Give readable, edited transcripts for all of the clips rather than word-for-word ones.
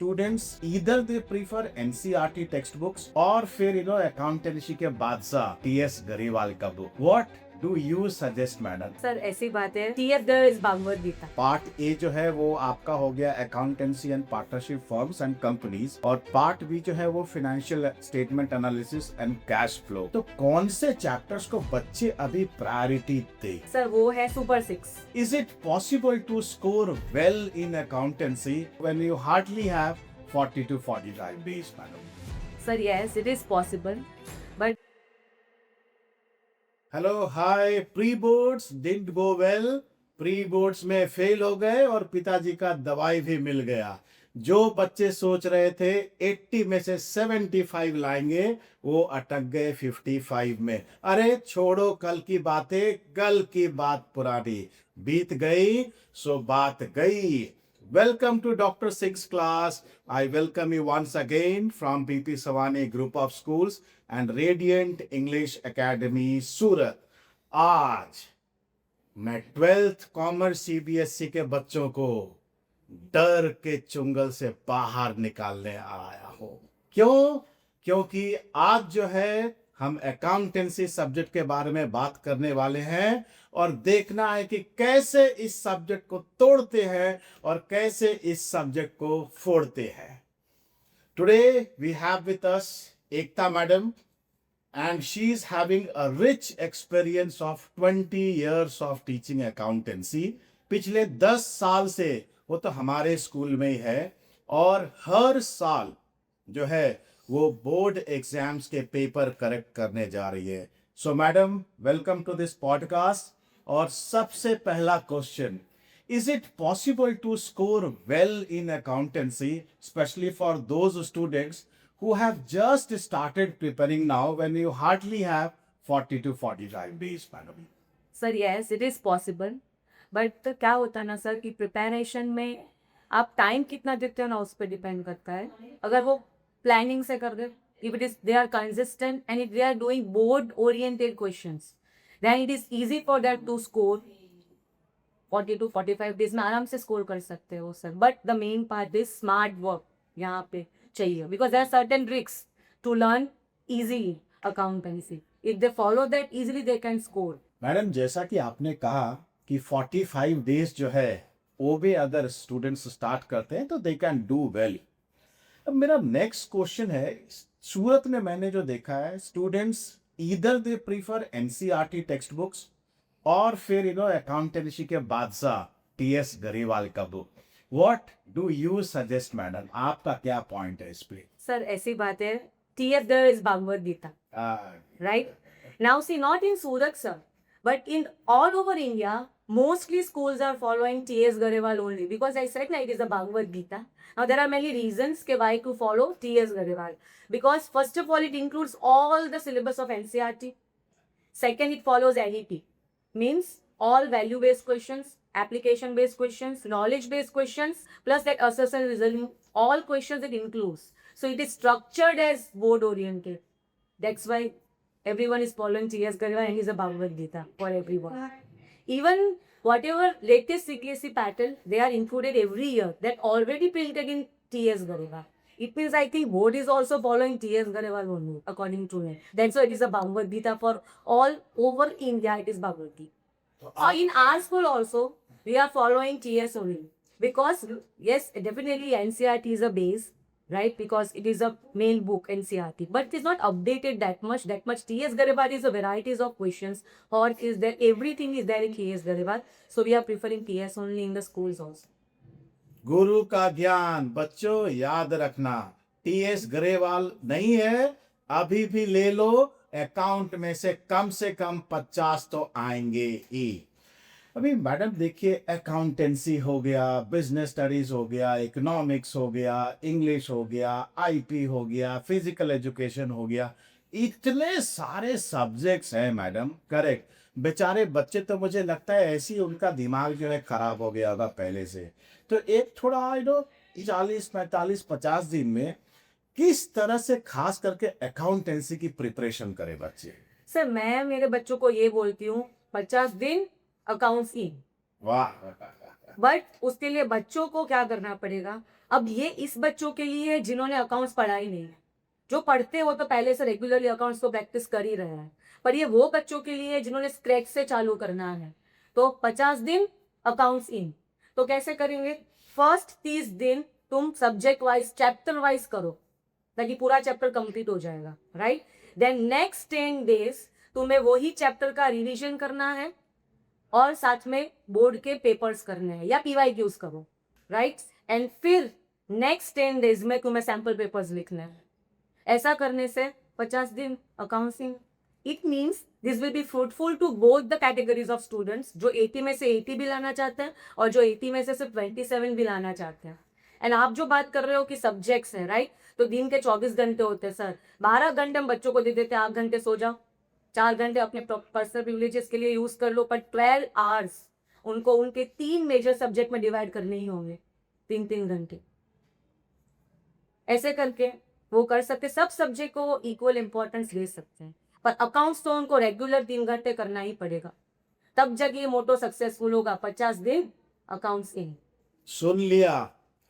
students either they prefer NCERT textbooks or फिर accountancy के बादशाह TS गरीवाल का book. What do you suggest, madam? Sir ऐसी बात है, TF the is Bhagavad Gita. Part A जो है वो आपका हो गया accountancy and partnership firms and companies, और पार्ट बी जो है वो financial statement analysis and cash flow. तो कौन से चैप्टर्स को बच्चे अभी प्रायोरिटी दे? सर वो है super 6। Is it possible to score well in accountancy when you hardly have 40 to 45 days, madam? Sir yes it is possible, but hello hi, pre boards didn't go well, pre boards में fail हो गए और पिताजी का दवाई भी मिल गया। जो बच्चे सोच रहे थे 80 में से 75 लाएंगे, वो अटक गए 55 में। अरे छोड़ो कल की बातें, कल की बात पुरानी, बीत गई सो बात गई। Welcome to Dr. Singh's class. I welcome you once again from PP Savani Group of Schools and Radiant English Academy, सूरत। आज मैं 12th कॉमर्स CBSE के बच्चों को डर के चुंगल से बाहर निकालने आया हूँ। क्यों? क्योंकि आज जो है हम अकाउंटेंसी सब्जेक्ट के बारे में बात करने वाले हैं और देखना है कि कैसे इस सब्जेक्ट को तोड़ते हैं और कैसे इस सब्जेक्ट को फोड़ते हैं। Today we have with us Ekta madam and she is having a rich experience of 20 years of teaching accountancy। पिछले 10 साल से वो तो हमारे स्कूल में ही है और हर साल जो है वो बोर्ड एग्जाम्स के पेपर करेक्ट करने जा रही है। So madam welcome to this podcast. और सबसे पहला question, is it possible to score well in accountancy specially for those students who have just started preparing now when you hardly have 40 to 45 days, madam? Sir yes it is possible, but क्या होता है ना sir कि preparation में आप time कितना देते हो ना उस पर डिपेंड करता है। अगर वो प्लानिंग से कर दे, if it is they are consistent and if they are doing board oriented questions, then it is easy for that to score 40 to 45 days में आराम से स्कोर कर सकते हो sir. But the main part is smart work यहाँ पे चाहिए, because there are certain tricks to learn easily accountancy. If they follow that easily, they can score. Madam जैसा कि आपने कहा कि 45 डेज जो है वो भी अगर स्टूडेंट्स स्टार्ट करते हैं तो दे कैन डू वेल। अब मेरा नेक्स्ट क्वेश्चन है, सूरत में मैंने जो देखा है students either they prefer NCERT text books और फिर अकाउंटेंसी के बादशाह टीएस गरीवाल का book. What do you suggest, madam? आपका क्या पॉइंट है इस पे? सर ऐसी बात है, TF the is Bhagavad Gita, right? Now see, not in Surat sir, but in all over India, mostly schools are following TS Garewal only, because I said na it is a Bhagavad Gita. Now there are many reasons ke why to follow TS Garewal, because first of all it includes all the syllabus of NCERT. Second, it follows NEP, means all value based questions, application based questions, knowledge based questions, plus that assertion reasoning, all questions it includes. So it is structured as board oriented. That's why everyone is following TS Garewal and is a Bhagavad Gita for everyone. Even whatever latest CBSE pattern, they are included every year, that already printed in TS Garewal. It means I think board is also following TS Garewal only, according to me. That's why it is a Bhagavad Gita for all over India. It is Bhagavad Gita. In our school also, we are following TS only, because yes, definitely NCERT is a base, right? Because it is a main book NCERT, but it is not updated that much. TS Garewal is a varieties of questions, or is there everything is there in TS Garewal, so we are preferring TS only in the schools also. गुरु का ज्ञान बच्चों याद रखना, TS Grewal नहीं है, अभी भी ले लो, अकाउंट में से कम 50 तो आएंगे ही। अभी मैडम देखिए, अकाउंटेंसी हो गया, बिजनेस स्टडीज हो गया, इकोनॉमिक्स हो गया, इंग्लिश हो गया, आईपी हो गया, फिजिकल एजुकेशन हो गया, इतने सारे सब्जेक्ट्स हैं मैडम। करेक्ट, बेचारे बच्चे तो मुझे लगता है ऐसे ही उनका दिमाग जो है खराब हो गया होगा पहले से। तो एक थोड़ा 40, 45, 50 दिन में किस तरह से खास करके अकाउंटेंसी की प्रिपरेशन करे बच्चे? सर मैं मेरे बच्चों को ये बोलती हूँ, 50 दिन अकाउंट्स की। वाह, बट उसके लिए बच्चों को क्या करना पड़ेगा, अब ये इस बच्चों के लिए है जिन्होंने अकाउंट्स पढ़ा ही नहीं है। जो पढ़ते हैं वो तो पहले से रेगुलरली अकाउंट्स को प्रैक्टिस कर ही रहे हैं, पर ये वो बच्चों के लिए है जिन्होंने स्क्रैच से चालू करना है। तो 50 दिन अकाउंट्स इन, तो कैसे करेंगे, फर्स्ट 30 दिन तुम सब्जेक्ट वाइज चैप्टर वाइज करो ताकि पूरा चैप्टर कंप्लीट हो जाएगा, राइट। देन नेक्स्ट 10 डेज तुम्हें वही चैप्टर का रिवीजन करना है और साथ में बोर्ड के पेपर्स करने हैं या PYQs करो, राइट। एंड फिर नेक्स्ट 10 डेज में तुम्हें सैम्पल पेपर्स लिखने हैं। ऐसा करने से 50 दिन accounting, it means this will be fruitful to both the categories of students, जो 80 में से 80 भी लाना चाहते हैं और जो 80 में से सिर्फ 27 भी लाना चाहते हैं। एंड आप जो बात कर रहे हो कि सब्जेक्ट्स हैं, राइट, तो दिन के 24 घंटे होते हैं सर, 12 घंटे हम बच्चों को दे देते हैं, 8 घंटे सो जाओ, 4 घंटे अपने पर्सनल प्रिविलेजेस के लिए यूज कर लो, पर 12 आवर्स उनको उनके 3 मेजर सब्जेक्ट में डिवाइड करने ही होंगे, 3-3 घंटे। ऐसे करके वो कर सकते, सब सब्जेक्ट को इक्वल इंपॉर्टेंस दे सकते हैं, पर अकाउंट्स तो उनको रेगुलर 3 घंटे करना ही पड़ेगा, तब जब ये मोटो सक्सेसफुल होगा। 50 दिन अकाउंट्स इन। सुन लिया,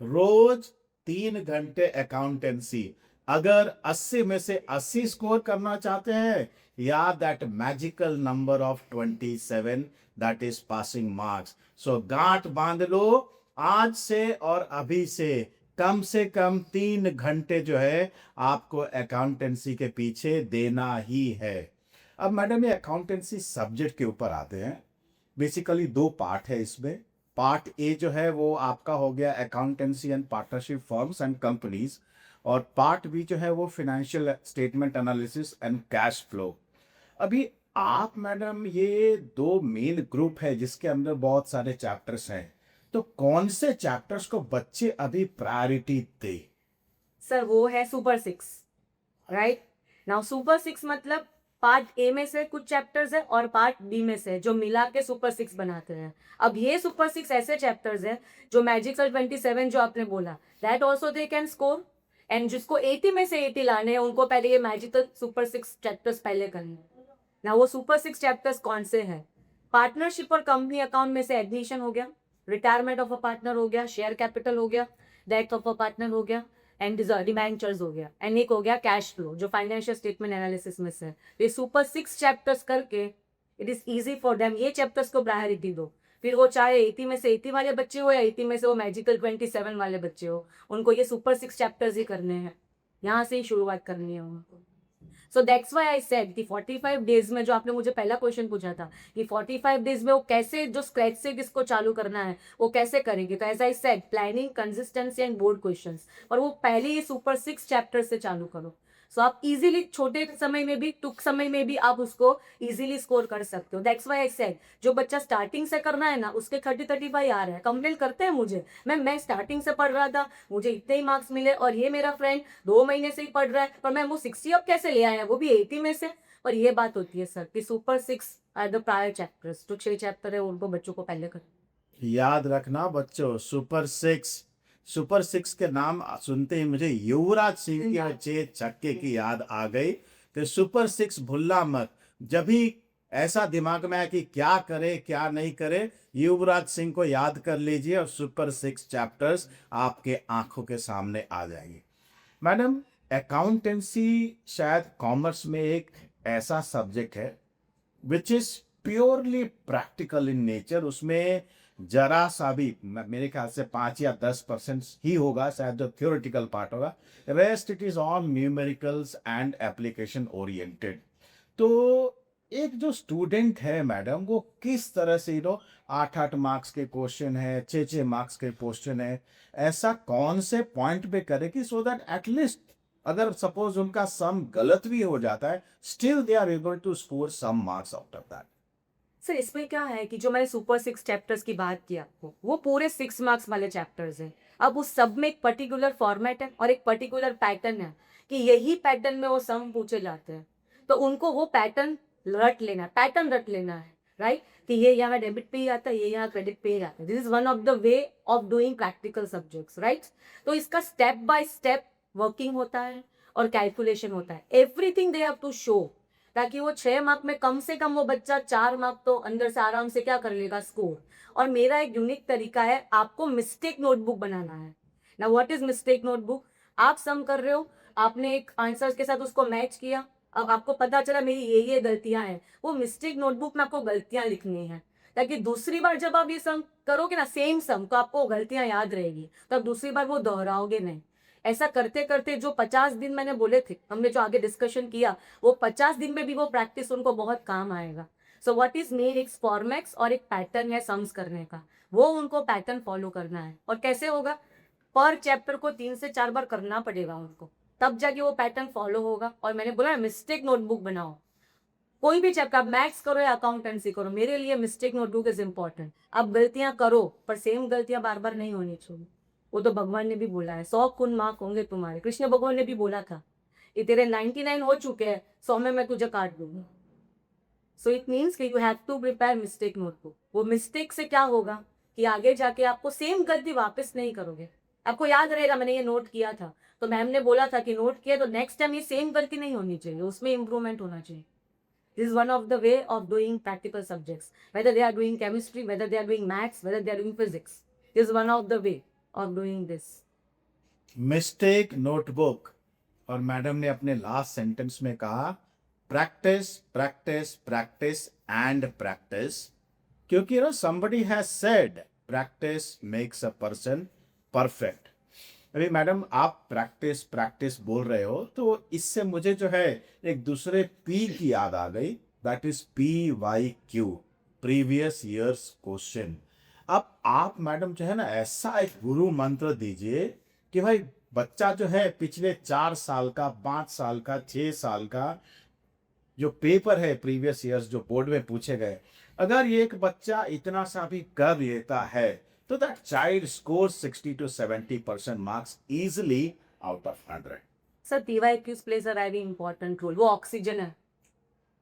रोज 3 घंटे अकाउंटेंसी। अगर 80 में से 80 स्कोर करना चाहते हैं, या that magical number of 27, that is passing marks. So गांठ बांध लो, आज से और अभी से कम 3 घंटे जो है आपको अकाउंटेंसी के पीछे देना ही है। अब मैडम ये अकाउंटेंसी सब्जेक्ट के ऊपर आते हैं। बेसिकली 2 पार्ट है इसमें। पार्ट ए जो है वो आपका हो गया accountancy and partnership firms and companies, और पार्ट बी जो है वो financial statement analysis and cash flow. अभी आप मैडम ये 2 मेन ग्रुप है जिसके अंदर बहुत सारे चैप्टर्स हैं, तो कौन से चैप्टर्स को बच्चे अभी प्रायोरिटी दे? सर वो है सुपर 6, राइट। नाउ सुपर 6 मतलब पार्ट ए में से कुछ चैप्टर्स है और पार्ट बी में से, जो मिला के सुपर 6 बनाते हैं। अब ये सुपर 6 ऐसे चैप्टर्स हैं जो मैजिकल 27 जो आपने बोला, that also they can score, and जिसको 80 में से 80 लाने हैं उनको पहले ये मैजिकल सुपर 6 चैप्टर्स पहले करने हैं। ना वो सुपर 6 चैप्टर्स कौन से हैं? पार्टनरशिप और कंपनी अकाउंट में से एडमिशन हो गया, रिटायरमेंट ऑफ अ पार्टनर हो गया, शेयर कैपिटल हो गया, डेथ ऑफ अ पार्टनर हो गया, एंड डिबेंचर्स हो गया, एंड एक हो गया कैश फ्लो जो फाइनेंशियल स्टेटमेंट एनालिसिस में से है। ये सुपर 6 चैप्टर्स करके it is easy for them, ये चैप्टर्स को प्रायोरिटी दो। फिर वो चाहे 80 में से 80 वाले बच्चे हो या 80 में से वो मैजिकल 27 वाले बच्चे हो, उनको ये सुपर 6 चैप्टर्स ही करने हैं, यहाँ से ही शुरुआत करनी है उनको। So that's why I said कि 45 डेज में, जो आपने मुझे पहला क्वेश्चन पूछा था कि 45 डेज में वो कैसे जो स्क्रैच से किसको चालू करना है वो कैसे करेंगे, तो as I said planning, consistency and board questions, और वो पहले ये सुपर 6 चैप्टर से चालू करो। सो आप इजीली छोटे समय में भी, टुक समय में भी आप उसको इजीली स्कोर कर सकते हो। दैट्स व्हाई आई सेड जो बच्चा स्टार्टिंग से करना है ना, उसके 30-35 आ रहे हैं, कंप्लेन करते हैं मुझे, मैं स्टार्टिंग से पढ़ रहा था, मुझे इतने ही मार्क्स मिले, और ये मेरा फ्रेंड 2 महीने से ही पढ़ रहा है पर मैं वो 60 अब कैसे ले आया, वो भी 80 में से। और ये बात होती है सर कि super 6 are the prior chapters, जो 6 चैप्टर है उनको बच्चों को पहले कर। याद रखना बच्चों, सुपर 6 के नाम सुनते ही मुझे युवराज सिंह की 6 छक्के की याद आ गई कि सुपर 6 भूलना मत। जब भी ऐसा दिमाग में है कि क्या करे क्या नहीं करे, युवराज सिंह को याद कर लीजिए और सुपर 6 चैप्टर्स आपके आंखों के सामने आ जाएंगे। मैडम, अकाउंटेंसी शायद कॉमर्स में एक ऐसा सब्जेक्ट है which is purely practical in nature. उसमें जरा सा भी, मेरे ख्याल से 5 या 10% ही होगा शायद जो थ्योरेटिकल पार्ट होगा, rest it is all numericals and application oriented. तो एक जो स्टूडेंट है मैडम, वो किस तरह से 8-8 मार्क्स के क्वेश्चन है, 6-6 मार्क्स के क्वेश्चन है, ऐसा कौन से पॉइंट पे करे कि सो दैट एटलीस्ट अगर सपोज उनका सम गलत भी हो जाता है, still they are able to score some marks out of that. Sir इसमें क्या है कि जो मैंने सुपर 6 चैप्टर्स की बात की आपको, वो पूरे 6 मार्क्स वाले चैप्टर्स हैं। अब उस सब में एक पर्टिकुलर फॉर्मेट है और एक पर्टिकुलर पैटर्न है कि यही पैटर्न में वो सम पूछे जाते हैं, तो उनको वो पैटर्न रट लेना है, राइट, कि ये यहाँ डेबिट पे ही आता है, ये यहाँ क्रेडिट पे ही आता है। This is one of the way of doing practical subjects, right. तो इसका स्टेप बाय स्टेप वर्किंग होता है और कैलकुलेशन होता है, everything they have to show. ताकि वो 6 मार्क में कम से कम वो बच्चा 4 मार्क तो अंदर से आराम से क्या कर लेगा, स्कोर। और मेरा एक यूनिक तरीका है, आपको मिस्टेक नोटबुक बनाना है। ना व्हाट इज मिस्टेक नोटबुक? आप सम कर रहे हो, आपने एक आंसर के साथ उसको मैच किया, अब आपको पता चला मेरी ये गलतियां हैं, वो मिस्टेक नोटबुक में आपको गलतियां लिखनी है, ताकि दूसरी बार जब आप ये सम करोगे ना, सेम सम, तो आपको गलतियां याद रहेगी, तो आप दूसरी बार वो दोहराओगे नहीं। ऐसा करते करते जो 50 दिन मैंने बोले थे, हमने जो आगे डिस्कशन किया, वो 50 दिन में भी वो प्रैक्टिस उनको बहुत काम आएगा। सो व्हाट इज मेड, एक फॉर्मेक्स और एक पैटर्न है सम्स करने का, वो उनको पैटर्न फॉलो करना है। और कैसे होगा? पर चैप्टर को 3 से 4 बार करना पड़ेगा उनको, तब जाके वो पैटर्न फॉलो होगा। और मैंने बोला मिस्टेक नोटबुक बनाओ, कोई भी चैप्टर, आप मैथ्स करो या अकाउंटेंसी करो, मेरे लिए मिस्टेक नोटबुक इज इंपॉर्टेंट। आप गलतियां करो, पर सेम गलतियां बार बार नहीं होनी चाहिए। वो तो भगवान ने भी बोला है, 100 कुन मार्क होंगे तुम्हारे। कृष्ण भगवान ने भी बोला था, ये तेरे 99 हो चुके हैं, 100 में मैं तुझे काट दूंगा। सो इट मीन्स कि you have to prepare mistake notebook. वो मिस्टेक से क्या होगा कि आगे जाके आपको सेम गलती वापस नहीं करोगे, आपको याद रहेगा मैंने ये नोट किया था, तो मैम ने बोला था कि नोट किया तो नेक्स्ट टाइम ये सेम गलती नहीं होनी चाहिए, उसमें इंप्रूवमेंट होना चाहिए। This is one of the way of doing practical subjects, whether they are doing chemistry, whether they are doing maths, whether they are doing physics. This is one of the way of doing this. Mistake notebook. और madam ने अपने last sentence में कहा practice practice practice and practice, क्योंकि somebody has said practice makes a person perfect. अभी madam आप practice practice बोल रहे हो, तो इससे मुझे जो है एक दूसरे पी की याद आ गई, that is PYQ, previous years question. अब आप मैडम जो है ना ऐसा एक गुरु मंत्र दीजिए कि भाई बच्चा जो है पिछले 4 साल का, 5 साल का, 6 साल का जो पेपर है प्रीवियस ईयर्स जो बोर्ड में पूछे गए, अगर ये एक बच्चा इतना सा भी कर लेता है तो that child score 60 to 70% marks easily out of 100। Sir, PYQs plays a very important role. वो ऑक्सीजन है,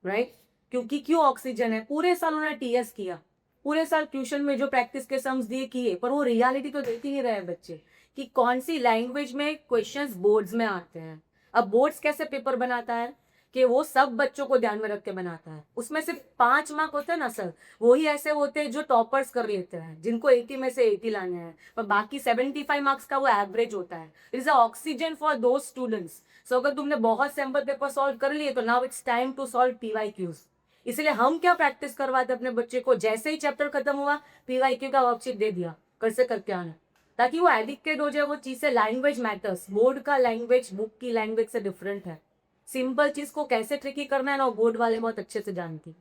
राइट? क्योंकि क्यों ऑक्सीजन है? पूरे साल उन्होंने टीएस किया, पूरे साल ट्यूशन में जो प्रैक्टिस के सम्स दिए किए, पर वो रियलिटी तो देख ही नहीं रहे बच्चे कि कौन सी लैंग्वेज में क्वेश्चंस बोर्ड्स में आते हैं। अब बोर्ड्स कैसे पेपर बनाता है कि वो सब बच्चों को ध्यान में रख के बनाता है, उसमें सिर्फ 5 मार्क होते हैं ना सर, वही ऐसे होते हैं जो टॉपर्स कर लेते हैं, जिनको 80 में से 80 लाने हैं, पर बाकी 75 मार्क्स का वो एवरेज होता है। It is a oxygen for those students. So अगर तुमने बहुत सैम्पल पेपर सॉल्व कर लिए तो now it's time to solve PYQs। इसलिए हम क्या प्रैक्टिस करवाते अपने बच्चे को, जैसे ही चैप्टर खत्म हुआ PYQ का वर्कशीट दे दिया, कर से करके आना, ताकि वो एडिक्टेड हो जाए वो चीज से। लैंग्वेज मैटर्स, बोर्ड का लैंग्वेज बुक की लैंग्वेज से डिफरेंट है। सिंपल चीज को कैसे ट्रिकी करना है ना, बोर्ड वाले बहुत अच्छे से जानती।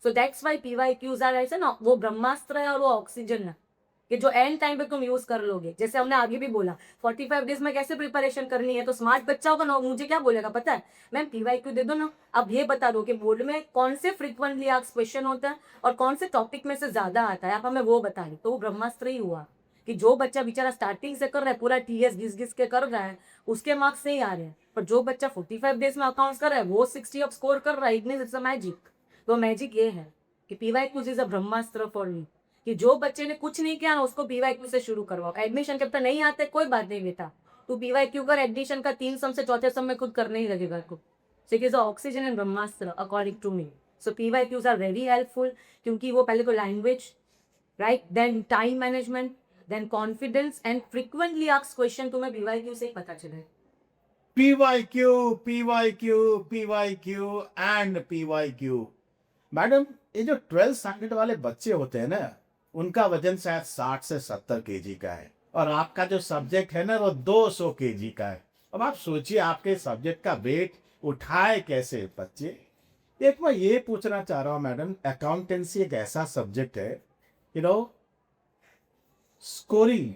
So that's why PYQs are ऐसे ना, वो ब्रह्मास्त्र है और वो ऑक्सीजन है कि जो एंड टाइम पे तुम यूज कर लोगे। जैसे हमने आगे भी बोला 45 डेज में कैसे प्रिपरेशन करनी है, तो स्मार्ट बच्चा होगा ना, मुझे क्या बोलेगा पता है, मैम PYQ दे दो ना, अब ये बता दो कि बोर्ड में कौन से फ्रिक्वेंटली आस्क्ड क्वेश्चन होता है और कौन से टॉपिक में से ज्यादा आता है, आप हमें वो बता दें। तो वो ब्रह्मास्त्र ही हुआ कि जो बच्चा बेचारा स्टार्टिंग से कर रहा है, पूरा TS घिस घिस के कर रहा है, उसके मार्क्स नहीं आ रहे हैं, पर जो बच्चा 45 डेज में अकाउंट्स कर रहा है वो 60 अब स्कोर कर रहा है। It's a magic. तो मैजिक ये है कि PYQ is a Brahmastra for me, कि जो बच्चे ने कुछ नहीं किया ना उसको PYQ से शुरू करवाओ। एडमिशन जब तक नहीं आते कोई बात नहीं बेटा, तू PYQ कर, एडमिशन का 3 सम से चौथे सम में खुद करने ही लगेगा को। So it is oxygen and ब्रह्मास्त्र according to me. So PYQs are very helpful, क्योंकि वो पहले तो language, right, then time management, then confidence and frequently asked question तुम्हें PYQ से ही पता चले। PYQ PYQ PYQ and PYQ। Madam ये जो 12th स्टैंडर्ड वाले बच्चे होते हैं ना, उनका वजन शायद 60 से 70 केजी का है, और आपका जो सब्जेक्ट है ना वो 200 केजी का है। अब आप सोचिए आपके सब्जेक्ट का वेट उठाए कैसे बच्चे। एक मैं ये पूछना चाह रहा हूँ मैडम, अकाउंटेंसी एक ऐसा सब्जेक्ट है, you know, scoring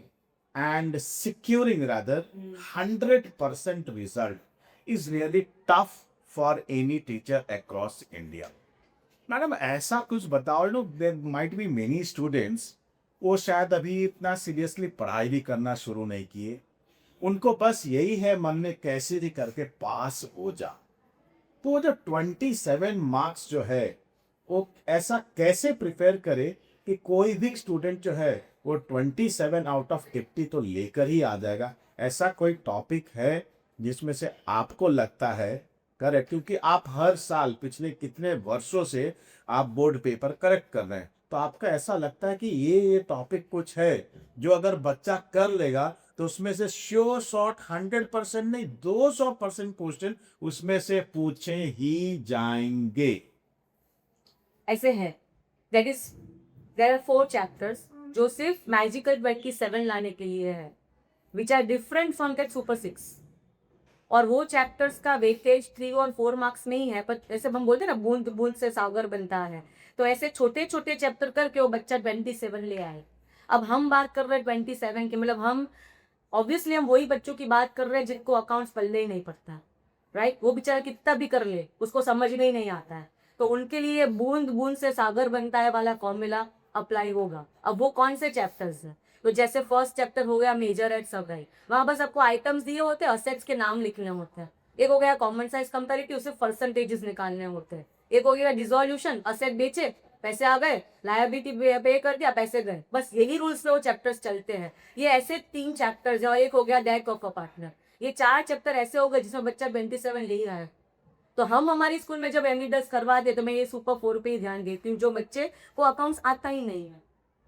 and securing rather 100% result is really tough for any teacher across India। Madam ऐसा कुछ बताओ, no there might be many students, वो शायद अभी इतना सीरियसली पढ़ाई भी करना शुरू नहीं किए, उनको बस यही है मन में कैसे भी करके पास हो जा। तो वो जो 27 मार्क्स जो है वो ऐसा कैसे प्रिपेयर करे कि कोई भी स्टूडेंट जो है वो 27 आउट ऑफ 50 तो लेकर ही आ जाएगा। ऐसा कोई टॉपिक है जिसमें से आपको लगता है करेक्ट, क्योंकि आप हर साल पिछले कितने वर्षों से आप बोर्ड पेपर करेक्ट कर रहे हैं, तो आपका ऐसा लगता है कि ये टॉपिक कुछ है जो अगर बच्चा कर लेगा तो उसमें से श्योर शॉट 100% नहीं 200% क्वेश्चन उसमें से पूछे ही जाएंगे। ऐसे है, that is there are 4 chapters जो सिर्फ मैजिकल 27 लाने के लिए है, which are different from that super 6। और वो चैप्टर्स का वेटेज 3 और 4 मार्क्स नहीं है, पर जैसे हम बोलते हैं ना, बूंद बूंद से सागर बनता है, तो ऐसे छोटे छोटे चैप्टर करके वो बच्चा 27 ले आए। अब हम बात कर रहे हैं 27 की, मतलब हम ऑब्वियसली हम वही बच्चों की बात कर रहे हैं जिनको अकाउंट्स पल्ले ही नहीं पड़ता, राइट। वो बेचारा कितना भी कर ले उसको समझने ही नहीं आता है, तो उनके लिए बूंद बूंद से सागर बनता है वाला फॉर्मूला अप्लाई होगा। अब वो कौन से चैप्टर्स हैं? तो जैसे फर्स्ट चैप्टर हो गया मेजर एट सगाई, वहां बस आपको आइटम्स दिए होते हैं, असेट्स के नाम लिखने होते हैं। एक हो गया कॉमन साइज कंपैरिटिव, उससे परसेंटेजेस निकालने होते हैं। एक हो गया डिसोल्यूशन, असेट बेचे पैसे आ गए, लायबिलिटी पे कर दिया पैसे गए, बस यही रूल्स पे वो चैप्टर्स चलते हैं। ये ऐसे 3 चैप्टर्स है, और एक हो गया डेक ऑफ अ पार्टनर। ये 4 चैप्टर ऐसे हो गए जिसमें बच्चा 27 ले ही रहा है। तो हम हमारी स्कूल में जब एमईडस करवा दे तो मैं ये सुपर 4 पे ही ध्यान देती हूँ, जो बच्चे को अकाउंट्स आता ही नहीं है।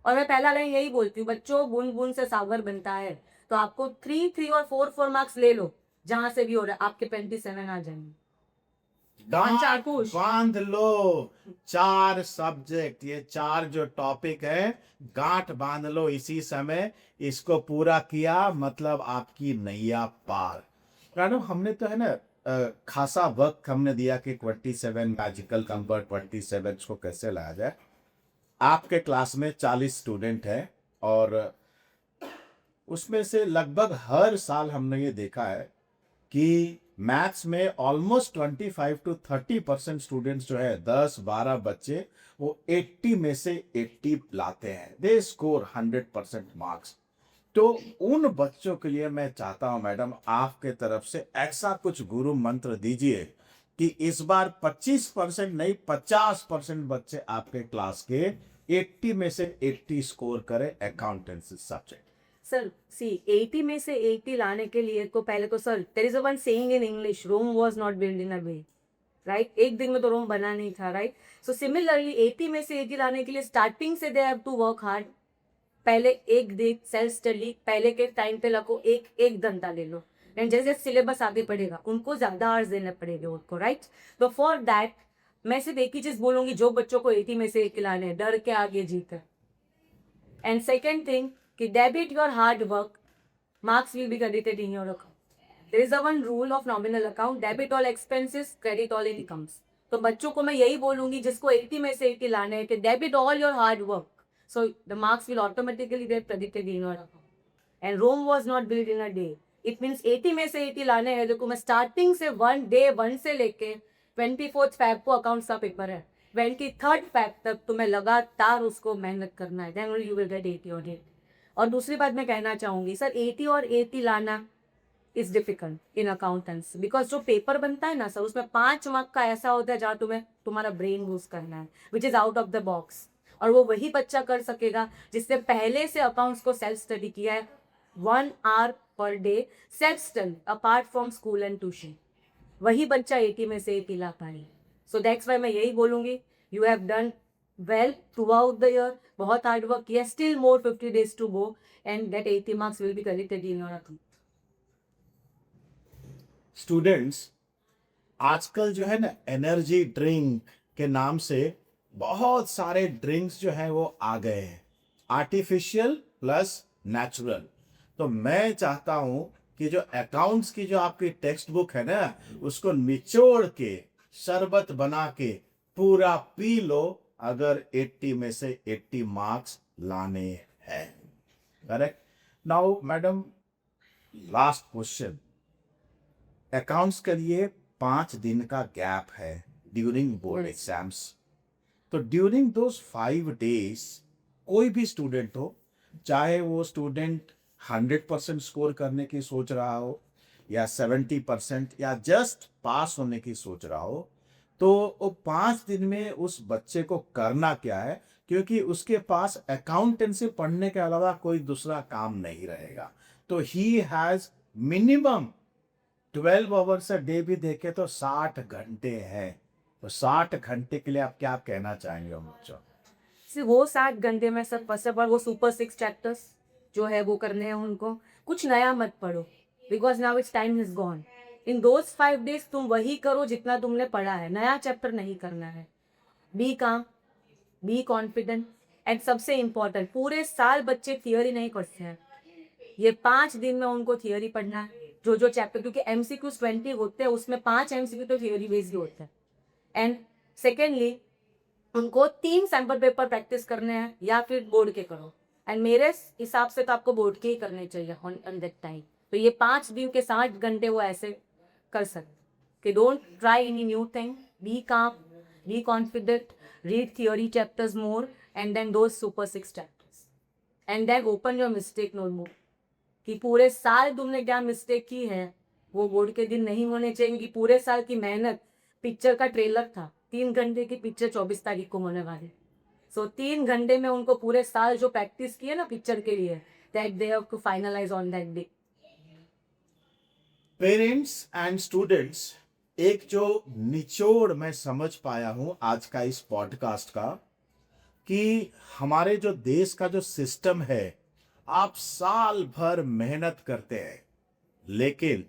और मैं पहला लाइन यही बोलती हूँ, बच्चों बूंद बूंद से सागर बनता है। तो आपको 3 और 4 मार्क्स ले लो, जहां से भी हो रहा है, आपके 27 आ जाएंगे। गांठ बांध लो, 4 सब्जेक्ट, ये 4 जो टॉपिक है गांठ बांध लो इसी समय, इसको पूरा किया मतलब आपकी नैया पार। रानो, हमने तो है ना खासा वक्त हमने दिया कि 27 मैजिकल नंबर 27 को कैसे लाया जाए। आपके क्लास में 40 स्टूडेंट हैं और उसमें से लगभग हर साल हमने ये देखा है कि मैथ्स में ऑलमोस्ट 25 to 30% स्टूडेंट्स जो है 10-12 बच्चे वो 80 में से 80 लाते हैं, दे स्कोर 100% मार्क्स। तो उन बच्चों के लिए मैं चाहता हूं मैडम आपके तरफ से ऐसा कुछ गुरु मंत्र दीजिए कि इस बार 25% नहीं 50% बच्चे आपके क्लास के 80 में से 80 स्कोर करें अकाउंटेंसी सब्जेक्ट। सर सी 80 में से 80 लाने के लिए तो पहले तो sir there is a one saying in English, Rome was not build in a day, right. एक दिन में तो रोम बना नहीं था, राइट। सो सिमिलरली 80 में से 80 लाने के लिए स्टार्टिंग से they have to work hard. पहले एक दिन सेल्फ स्टडी, पहले के टाइम पे लगो एक एक घंटा ले लो, एंड जैसे सिलेबस आगे पढ़ेगा उनको ज्यादा आवर्स देने पड़ेंगे उनको, राइट। तो फॉर दैट मैं सिर्फ एक ही चीज बोलूंगी, जो बच्चों को 80 में से 80 लाने हैं, डर के आगे जीत है। एंड सेकेंड थिंग कि debit your hard work, marks will be credited in your account. There is a one rule of nominal account, debit all expenses, credit all incomes. तो बच्चों को मैं यही बोलूंगी जिसको 80 में से 80 लाने हैं कि debit all your hard work, so the marks will automatically get credited in your account. And Rome was not build in a day, it means 80 में से 80 लाने हैं। देखो मैं स्टार्टिंग से डे 1 से लेके 24 फैब को अकाउंट्स का पेपर है, 23 फैब तक तुम्हें लगातार उसको मेहनत करना है, देन यू विल गेट 80 और 80। और दूसरी बात मैं कहना चाहूंगी सर, 80 और 80 लाना is difficult in accountants, because जो पेपर बनता है ना सर, उसमें 5 मार्क का ऐसा होता है जहाँ तुम्हें तुम्हारा ब्रेन यूज करना है, which is out of the box. और वो वही बच्चा कर सकेगा जिसने पहले से अकाउंट्स को सेल्फ स्टडी किया है, 1 hour per day self study apart from school and tuition. वही बच्चा 80 में से 80 ला पाए। सो दैट्स वाई मैं यही बोलूंगी, you have done well throughout the year, बहुत हार्ड वर्क किया, still more 50 days to go and that 80 marks will be credited in your account. Students, आजकल जो है ना एनर्जी ड्रिंक के नाम से बहुत सारे ड्रिंक्स जो है वो आ गए हैं, आर्टिफिशियल प्लस नेचुरल। तो मैं चाहता हूं कि जो अकाउंट्स की जो आपकी टेक्स्ट बुक है ना, उसको निचोड़ के शरबत बना के पूरा पी लो अगर 80 में से 80 मार्क्स लाने हैं। Correct. Now madam, last question, accounts के लिए 5 दिन का गैप है ड्यूरिंग बोर्ड एग्जाम्स। तो ड्यूरिंग दोस 5 days कोई भी स्टूडेंट हो, चाहे वो स्टूडेंट 100% स्कोर करने की सोच रहा हो या 70% या जस्ट पास होने की सोच रहा हो, तो वो 5 दिन में उस बच्चे को करना क्या है, क्योंकि उसके पास अकाउंटेंसी पढ़ने के अलावा कोई दूसरा काम नहीं रहेगा। तो he has minimum 12 hours a day भी देखे तो 60 घंटे हैं। तो 60 घंटे के लिए आप क्या कहना चाहेंगे हम बच्चों? वो 60 घंटे में सब फर्स्ट ऑफ ऑल वो सुपर 6 चैप्टर्स जो है वो करने हैं उनको। कुछ नया मत पढ़ो, because now it's time is gone. In those 5 days तुम वही करो जितना तुमने पढ़ा है, नया चैप्टर नहीं करना है। B calm, be confident, and सबसे इम्पोर्टेंट, पूरे साल बच्चे थियोरी नहीं पढ़ते हैं, ये 5 दिन में उनको थियोरी पढ़ना है। जो जो चैप्टर, क्योंकि MCQs 20 होते हैं, उसमें 5 MCQ तो थियोरी बेस्ड ही होते हैं। एंड सेकेंडली उनको 3 सैम्पल पेपर प्रैक्टिस करने हैं या फिर बोर्ड के करो। एंड मेरे हिसाब से तो आपको बोर्ड के ही करने चाहिए ऑन दैट टाइम। तो ये 5 दिन के 60 घंटे वो ऐसे कर सकते कि don't try any new thing, be calm, be confident, read theory chapters more, and then those super 6 chapters, and then open your mistake notebook कि पूरे साल तुमने क्या मिस्टेक की है वो बोर्ड के दिन नहीं होने चाहिए। कि पूरे साल की मेहनत, पिक्चर का ट्रेलर था, 3 घंटे की पिक्चर 24 तारीख को होने वाली। सो 3 घंटे में उनको पूरे साल जो प्रैक्टिस की है ना पिक्चर के लिए, that they have to finalise on that day. Parents and students, एक जो निचोड़ मैं समझ पाया हूं आज का इस पॉडकास्ट का, कि हमारे जो देश का जो सिस्टम है, आप साल भर मेहनत करते हैं, लेकिन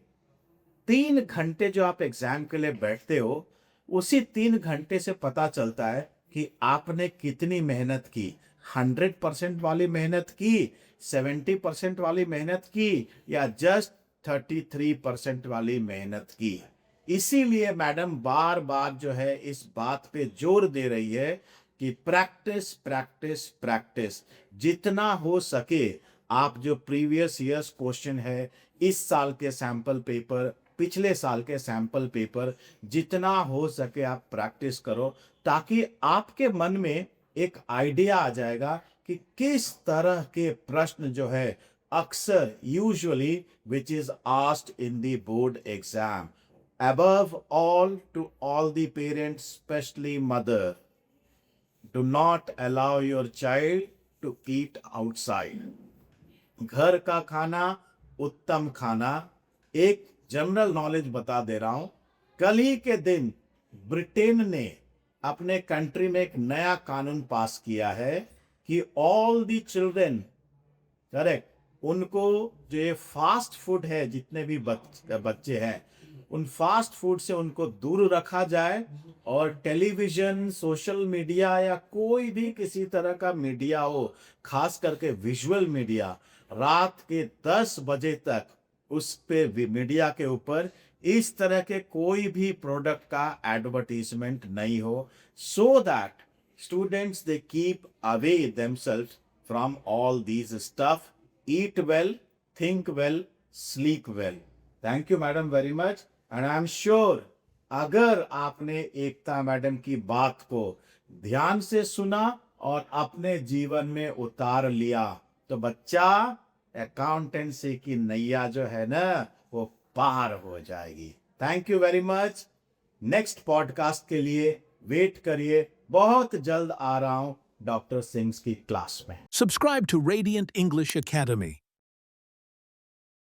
3 घंटे जो आप एग्जाम के लिए बैठते हो, उसी 3 घंटे से पता चलता है कि आपने कितनी मेहनत की। 100% वाली मेहनत की, 70% वाली मेहनत की, या जस्ट 33% वाली मेहनत की। इसीलिए मैडम बार बार जो है इस बात पे जोर दे रही है कि प्रैक्टिस प्रैक्टिस प्रैक्टिस। जितना हो सके आप जो प्रीवियस ईयर्स क्वेश्चन है, इस साल के सैंपल पेपर, पिछले साल के सैंपल पेपर, जितना हो सके आप प्रैक्टिस करो, ताकि आपके मन में एक आइडिया आ जाएगा कि किस तरह के प्रश्न जो है अक्सर usually which is asked in the board exam. Above all, to all the parents, especially mother, do not allow your child to eat outside. घर का खाना उत्तम खाना। एक जनरल नॉलेज बता दे रहा हूं, कल ही के दिन ब्रिटेन ने अपने कंट्री में एक नया कानून पास किया है कि ऑल दी चिल्ड्रन, करेक्ट, उनको जो ये फास्ट फूड है, जितने भी बच्चे हैं, उन फास्ट फूड से उनको दूर रखा जाए, और टेलीविजन, सोशल मीडिया या कोई भी किसी तरह का मीडिया हो, खास करके विजुअल मीडिया, रात के 10 बजे तक उस पे मीडिया के ऊपर इस तरह के कोई भी प्रोडक्ट का एडवर्टीजमेंट नहीं हो, so that students they keep away themselves from all these stuff. Eat well, think well, sleep well. Thank you madam very much, and I am sure अगर आपने एकता मैडम की बात को ध्यान से सुना और अपने जीवन में उतार लिया, तो बच्चा अकाउंटेंसी की नैया जो है ना वो पार हो जाएगी। Thank you very much. Next podcast के लिए वेट करिए, बहुत जल्द आ रहा हूं डॉक्टर सिंह की क्लास में। Subscribe to Radiant English Academy